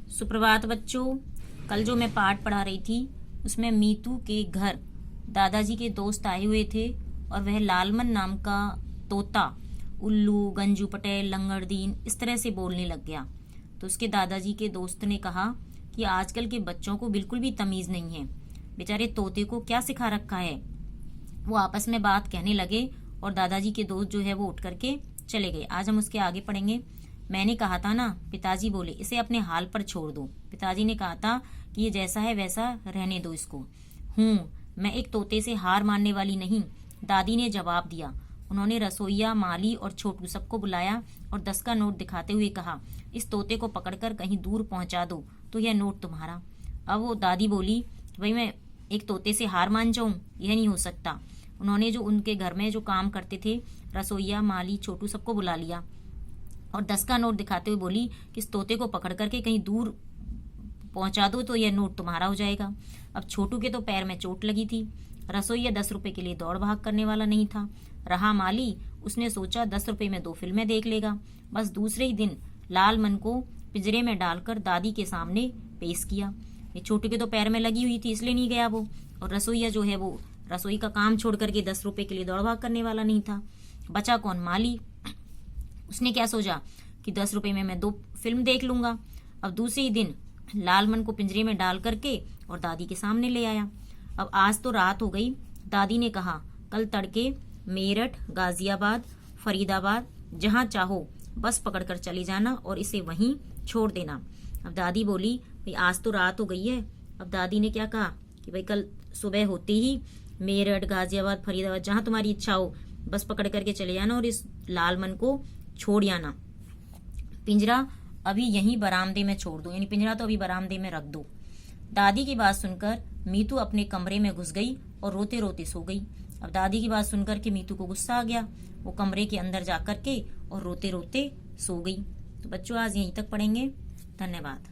सुप्रभात बच्चों। कल जो मैं पाठ पढ़ा रही थी उसमें मीतू के घर दादाजी के दोस्त आए हुए थे और वह लालमन नाम का तोता उल्लू, गंजू पटेल, लंगड़दीन इस तरह से बोलने लग गया। तो उसके दादाजी के दोस्त ने कहा कि आजकल के बच्चों को बिल्कुल भी तमीज नहीं है, बेचारे तोते को क्या सिखा रखा है। वो आपस में बात कहने लगे और दादाजी के दोस्त जो है वो उठ करके चले गए। आज हम उसके आगे पढ़ेंगे। मैंने कहा था ना, पिताजी बोले, इसे अपने हाल पर छोड़ दो। पिताजी ने कहा था कि ये जैसा है वैसा रहने दो इसको। मैं एक तोते से हार मानने वाली नहीं, दादी ने जवाब दिया। उन्होंने रसोईया, माली और छोटू सबको बुलाया और 10 का नोट दिखाते हुए कहा, इस तोते को पकड़कर कहीं दूर पहुंचा दो तो यह नोट तुम्हारा। अब वो दादी बोली, भाई मैं एक तोते से हार मान जाऊं, यह नहीं हो सकता। उन्होंने जो उनके घर में जो काम करते थे, रसोईया, माली, छोटू सबको बुला लिया और 10 का नोट दिखाते हुए बोली कि इस तोते को पकड़ करके कहीं दूर पहुंचा दो तो यह नोट तुम्हारा हो जाएगा। अब छोटू के तो पैर में चोट लगी थी। रसोईया 10 रुपए के लिए दौड़ भाग करने वाला नहीं था। रहा माली, उसने सोचा 10 रुपए में 2 फिल्में देख लेगा। बस दूसरे ही दिन लालमन को पिंजरे में डालकर दादी के सामने पेश किया। ये छोटू के तो पैर में लगी हुई थी इसलिए नहीं गया वो, और रसोईया जो है वो रसोई का काम छोड़ करके 10 रुपए के लिए दौड़ भाग करने वाला नहीं था। बचा कौन? माली। उसने क्या सोचा कि 10 रुपए में मैं 2 फिल्म देख लूंगा। अब दूसरे ही दिन लालमन को पिंजरे में डाल करके और दादी के सामने ले आया। अब आज तो रात हो गई। दादी ने कहा, कल तड़के मेरठ, गाजियाबाद, फरीदाबाद, जहां चाहो बस पकड़कर चले जाना और इसे वहीं छोड़ देना। अब दादी बोली, भाई आज तो रात हो गई है। अब दादी ने क्या कहा कि भाई कल सुबह होते ही मेरठ, गाजियाबाद, फरीदाबाद, जहां तुम्हारी इच्छा हो बस पकड़ करके चले जाना और इस लालमन को छोड़ आना। पिंजरा अभी यहीं बरामदे में छोड़ दो, यानी पिंजरा तो अभी बरामदे में रख दो। दादी की बात सुनकर मीतू अपने कमरे में घुस गई और रोते रोते सो गई। अब दादी की बात सुनकर के मीतू को गुस्सा आ गया। वो कमरे के अंदर जाकर के और रोते रोते सो गई। तो बच्चों आज यहीं तक पढ़ेंगे। धन्यवाद।